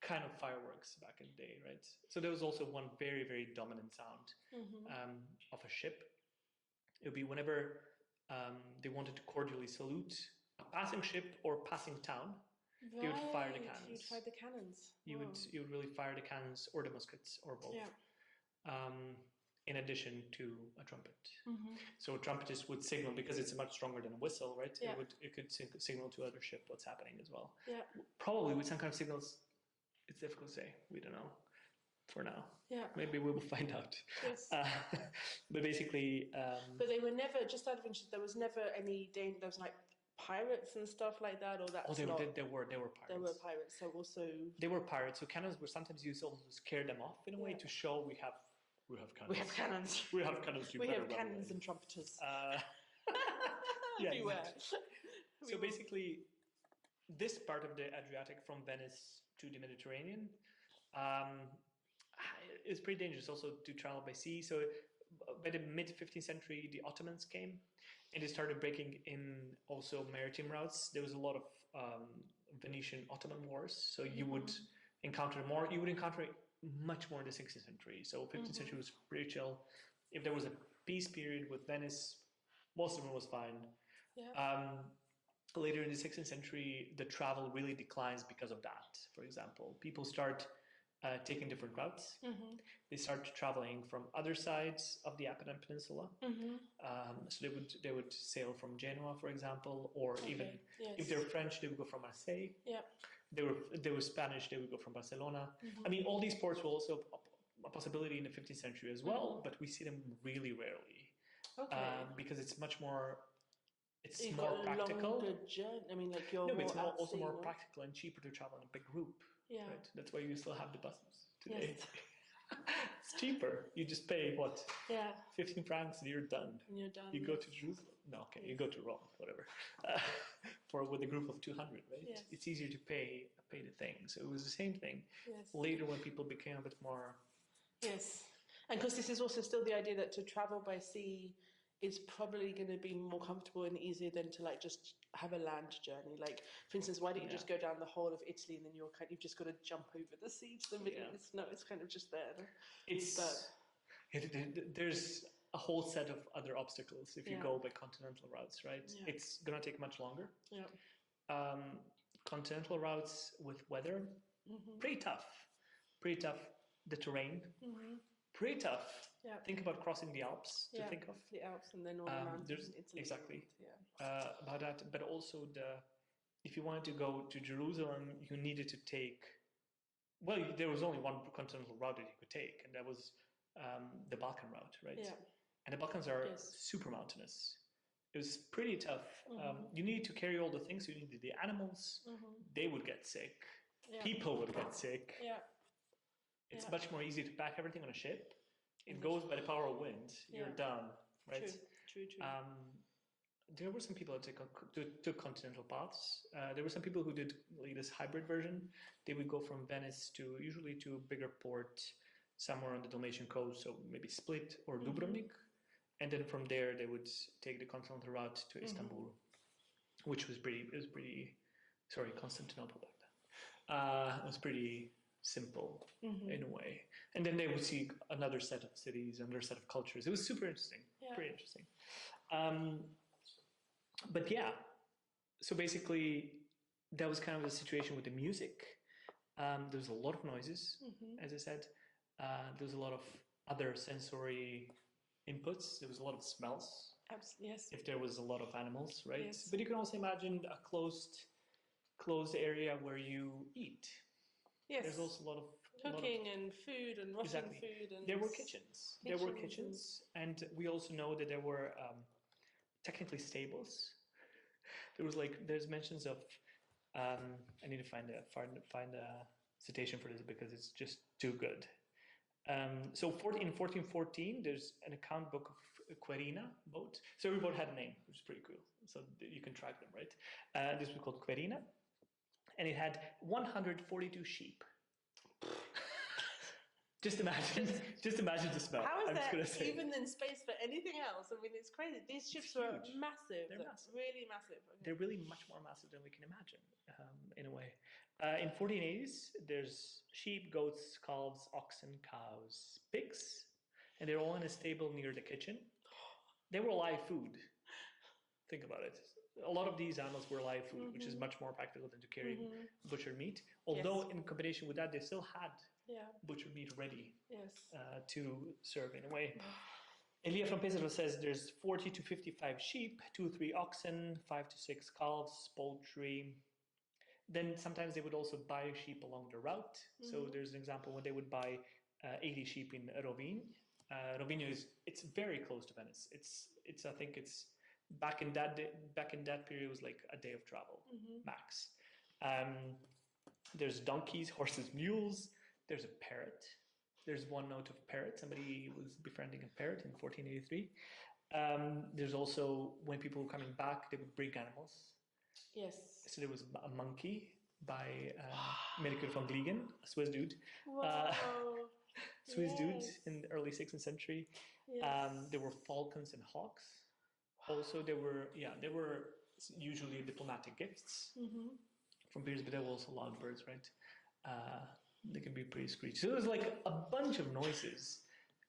kind of fireworks back in the day, right? So there was also one very, very dominant sound of a ship. It would be whenever they wanted to cordially salute a passing ship or passing town. Right. You would fire the cannons. You'd fire the cannons. You would really fire the cannons or the muskets or both. Yeah. In addition to a trumpet. So a trumpetist would signal, because it's much stronger than a whistle, right? Yeah. It could signal to other ship what's happening as well. Yeah. Probably with some kind of signals. It's difficult to say. We don't know for now. Yeah. Maybe we will find out. Yes. But basically. But they were never, just out of interest, there was never any danger. There was like pirates and stuff like that, or that's there were pirates. There were pirates, so also they were pirates. So cannons were sometimes used also to scare them off in a way to show we have cannons. We have cannons. We have cannons. We have cannons and trumpeters. Everywhere. So basically, this part of the Adriatic from Venice to the Mediterranean is pretty dangerous. Also to travel by sea. So by the mid-15th century, the Ottomans came and they started breaking in also maritime routes. There was a lot of Venetian-Ottoman wars, so you would encounter more. You would encounter much more in the 16th century. So 15th century was pretty chill. If there was a peace period with Venice, most of it was fine. Yeah. Later in the 16th century, the travel really declines because of that. For example, people start taking different routes. They start traveling from other sides of the Apennine Peninsula. So they would sail from Genoa, for example, or even if they're French, they would go from Marseille. Yeah. They were Spanish, they would go from Barcelona. I mean, all these ports were also a possibility in the 15th century as well, but we see them really rarely because it's much more. It's more practical. I mean, like it's also more practical and cheaper to travel in a big group. Yeah, right? That's why you still have the buses today. Yes. It's cheaper. You just pay 15 francs and you're done. And you're done. You go to Jerusalem. No, you go to Rome, whatever. With a group of 200, right? Yes. It's easier to pay the thing. So it was the same thing. Yes. Later, when people became a bit more. Yes, and because this is also still the idea that to travel by sea is probably going to be more comfortable and easier than to like just have a land journey. Like, for instance, why don't you just go down the whole of Italy and then you've just got to jump over the sea to the Middle East? No, it's kind of just there. There's a whole set of other obstacles if you Yeah. go by continental routes, right? Yeah. It's going to take much longer. Yeah. Continental routes with weather, pretty tough. Pretty tough. The terrain, pretty tough. Yeah. Think about crossing the Alps to think of. The Alps and then all the mountains in Italy. Exactly. Yeah. About that, but also if you wanted to go to Jerusalem, you needed to take. Well, there was only one continental route that you could take, and that was the Balkan route, right? Yeah. And the Balkans are super mountainous. It was pretty tough. You needed to carry all the things. You needed the animals. They would get sick. Yeah. People would get sick. Yeah. It's much more easy to pack everything on a ship. It goes by the power of wind. You're done, right? True. There were some people that took continental paths. There were some people who did like this hybrid version. They would go from Venice usually to a bigger port somewhere on the Dalmatian coast, so maybe Split or Dubrovnik. And then from there, they would take the continental route to Istanbul, which was Constantinople back then. It was pretty simple in a way. And then they would see another set of cities, another set of cultures. It was super interesting, pretty interesting. But yeah, so basically that was kind of the situation with the music. There was a lot of noises, as I said. There was a lot of other sensory inputs. There was a lot of smells. Yes. If there was a lot of animals, right? Yes. But you can also imagine a closed area where you eat. Yes. There's also a lot of cooking and food and washing food. And there were kitchens. There were kitchens, and we also know that there were technically stables. There's mentions of. I need to find a citation for this because it's just too good. So in 1414, there's an account book of Querina boat. So every boat had a name, which is pretty cool. So you can track them, right? This was called Querina, and it had 142 sheep. Just imagine the smell. How is there even in space for anything else? I mean, it's crazy. These ships were massive. They're massive. Really massive. Okay. They're really much more massive than we can imagine, in a way. In 1480s, there's sheep, goats, calves, oxen, cows, pigs, and they're all in a stable near the kitchen. They were live food. Think about it. A lot of these animals were live food, which is much more practical than to carry butchered meat. Although in combination with that, they still had butchered meat ready to serve in a way. Elia from Pesaro says there's 40 to 55 sheep, 2 or 3 oxen, 5 to 6 calves, poultry. Then sometimes they would also buy sheep along the route. So there's an example when they would buy 80 sheep in Rovine. Rovine it's very close to Venice. I think it's back in that period, it was like a day of travel max. There's donkeys, horses, mules. There's a parrot. There's one note of parrot. Somebody was befriending a parrot in 1483. There's also, when people were coming back, they would bring animals. Yes. So there was a monkey by Melchior von Gliegen, a Swiss dude. Swiss dude in the early 16th century. Yes. There were falcons and hawks. Also, there were usually diplomatic gifts from periods, but there were also loud birds, right? They can be pretty screechy. So it was like a bunch of noises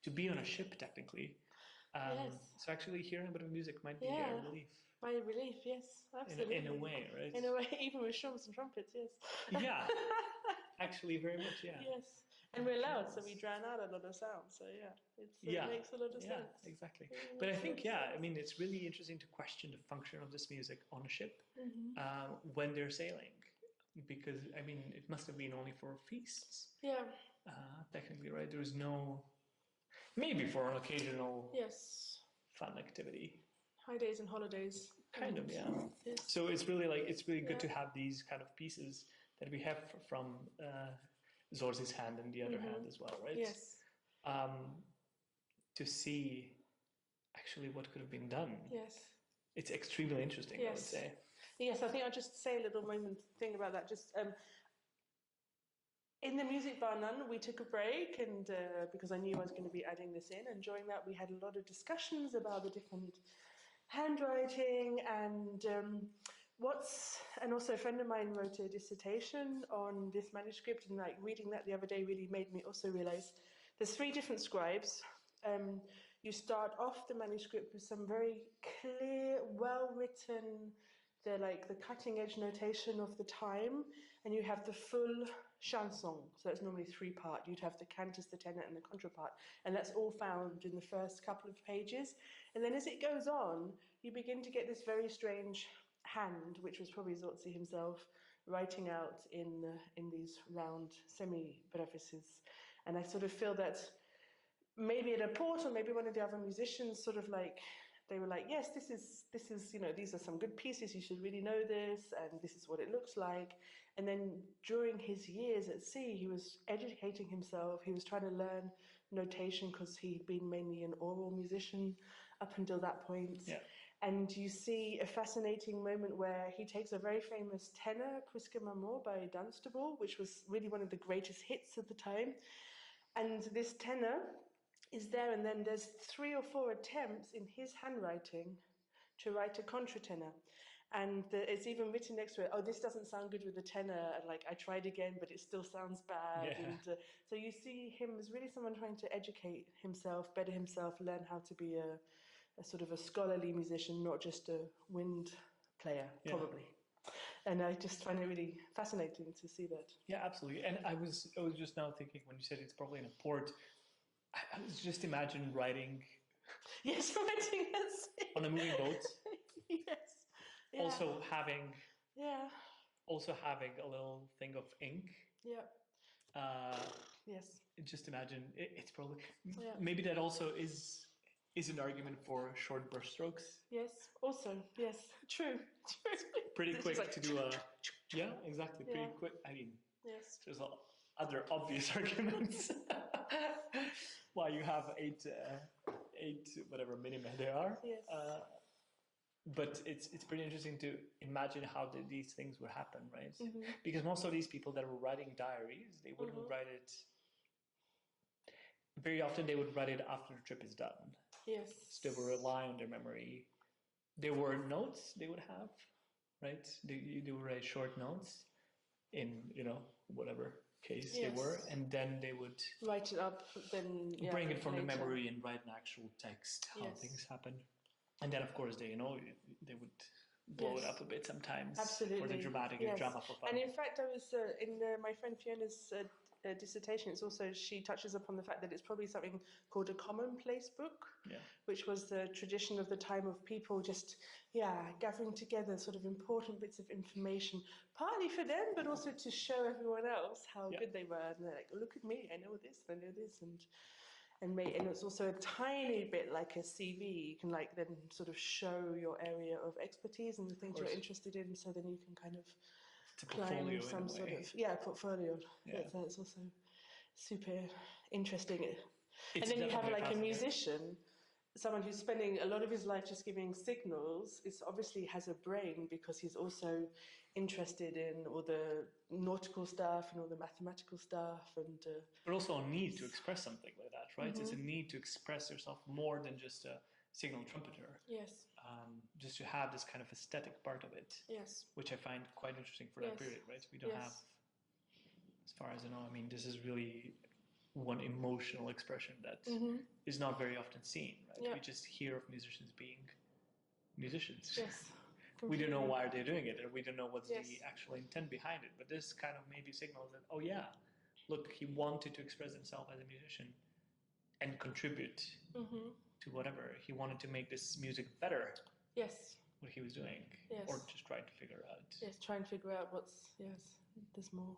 to be on a ship, technically. So actually hearing a bit of music might be a relief. By relief, yes, absolutely. In a way, right? In a way, even with drums and trumpets, yes. Yeah, actually very much, yeah. Yes, and we're loud, so we drown out a lot of sound, so it makes a lot of sense. Yeah, exactly. But I think, I mean, it's really interesting to question the function of this music on a ship when they're sailing. Because, I mean, it must have been only for feasts. Yeah. Technically, right? There was no... Maybe for an occasional fun activity. High days and holidays. Kind of, yeah. Yes. So it's really good to have these kind of pieces that we have from Zorzi's hand and the other hand as well, right? Yes. To see actually what could have been done. Yes. It's extremely interesting, I would say. Yes, I think I'll just say a little thing about that. Just in the music bar none, we took a break, and because I knew I was going to be adding this in, and during that we had a lot of discussions about the different handwriting and also a friend of mine wrote a dissertation on this manuscript, and reading that the other day really made me also realize there's 3 different scribes you start off the manuscript with some very clear, well-written, the cutting edge notation of the time, and you have the full chanson. So that's normally 3-part. You'd have the cantus, the tenor, and the contrapart, and that's all found in the first couple of pages. And then as it goes on, you begin to get this very strange hand, which was probably Zorzi himself, writing out in these round semi-brevices. And I sort of feel that maybe at a port, or maybe one of the other musicians sort of they were like, yes, this is, these are some good pieces, you should really know this, and this is what it looks like. And then during his years at sea, he was educating himself, he was trying to learn notation because he'd been mainly an oral musician up until that point. Yeah. And you see a fascinating moment where he takes a very famous tenor, Puisque Maman by Dunstable, which was really one of the greatest hits of the time. And this tenor is there, and then there's 3 or 4 attempts in his handwriting to write a contratenor. And it's even written next to it, oh, this doesn't sound good with the tenor, and I tried again, but it still sounds bad. Yeah. And so you see him as really someone trying to educate himself, better himself, learn how to be a sort of a scholarly musician, not just a wind player, probably. And I just find it really fascinating to see that. Yeah, absolutely. And I was just now thinking, when you said it's probably in a port, I was just imagine writing. Yes, writing on a moving boat. Yes. Yeah. Also having. Yeah. Also having a little thing of ink. Yeah. Yes. Just imagine it's probably maybe that also is an argument for short brushstrokes. Yes. Also, yes. True. Pretty quick to do a. Yeah, exactly. Pretty quick. I mean, yes. There's other obvious arguments why you have eight whatever minima they are. Yes. But it's pretty interesting to imagine how these things would happen, right? Mm-hmm. Because most of these people that were writing diaries, they wouldn't write it. Very often, they would write it after the trip is done. Yes. So they would rely on their memory. There were notes they would have, right? They would write short notes in whatever case they were, and then they would write it up. Then bring it from the memory and write an actual text how things happen. And then, of course, they would blow it up a bit sometimes. Absolutely. For the dramatic drama for fun. And in fact, I was in my friend Fiona's dissertation. It's also, she touches upon the fact that it's probably something called a commonplace book, which was the tradition of the time of people just gathering together sort of important bits of information, partly for them, but also to show everyone else how good they were. And they're like, look at me, I know this, I know this, and it's also a tiny bit like a CV. You can then sort of show your area of expertise and the things you're interested in, so then you can kind of climb some sort of portfolio. Yeah. It's also super interesting. And then you have a musician, someone who's spending a lot of his life just giving signals, is obviously has a brain because he's also interested in all the nautical stuff and all the mathematical stuff, and but also a need to express something like that, right? It's a need to express yourself more than just a signal trumpeter. Yes. Just to have this kind of aesthetic part of it. Yes. Which I find quite interesting for that period, right? We don't have, as far as I know, I mean, this is really one emotional expression that is not very often seen, right? Yeah. We just hear of musicians being musicians. Yes. We don't know why they're doing it, or we don't know what's the actual intent behind it. But this kind of maybe signals that, look, he wanted to express himself as a musician and contribute to whatever. He wanted to make this music better. Yes. What he was doing. Yes. Or just trying to figure out. Yes, try and figure out there's more.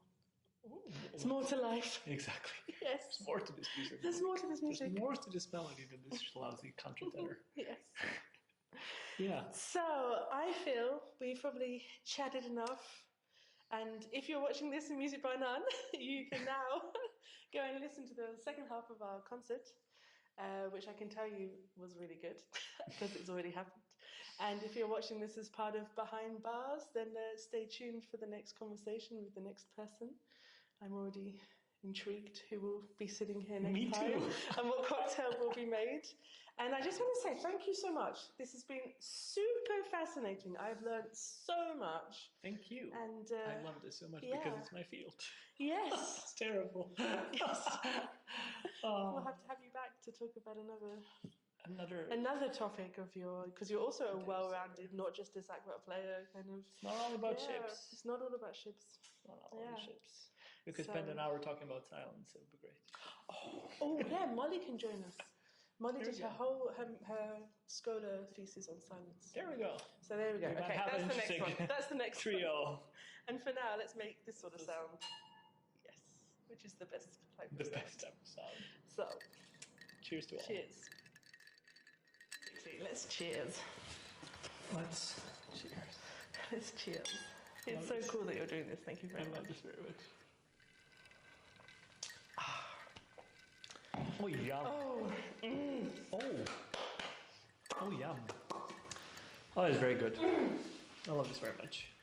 It's more to life. Exactly. Yes. There's more to this music. There's more to this music. There's more to this melody than this lousy contratenor. Yes. Yeah. So I feel we've probably chatted enough. And if you're watching this in Music by None, you can now go and listen to the second half of our concert, which I can tell you was really good because it's already happened. And if you're watching this as part of Behind Bars, then stay tuned for the next conversation with the next person. I'm already intrigued who will be sitting here next time and what cocktail will be made. And I just want to say thank you so much. This has been super fascinating. I've learned so much. Thank you. And I love this so much because it's my field. Yes. It's terrible. Yes. We'll have to have you back to talk about another another topic of your, because you're also a well-rounded, not just a sackbut player kind of. It's not all about ships. It's not all about ships. It's not all about ships. We could spend an hour talking about silence. It would be great. Oh yeah, Molly can join us. Molly did her scholar thesis on silence. There we go. So there we go. Okay, that's the next one. That's the next trio. And for now, let's make this sort of sound. Yes, which is the best type of sound. The best type of sound. So, cheers to all. Cheers. Let's cheers. Let's cheers. Let's cheers. It's so cool that you're doing this. Thank you very much. I love this very much. Oh, yum. Oh, yum. Oh, it's very good. I love this very much.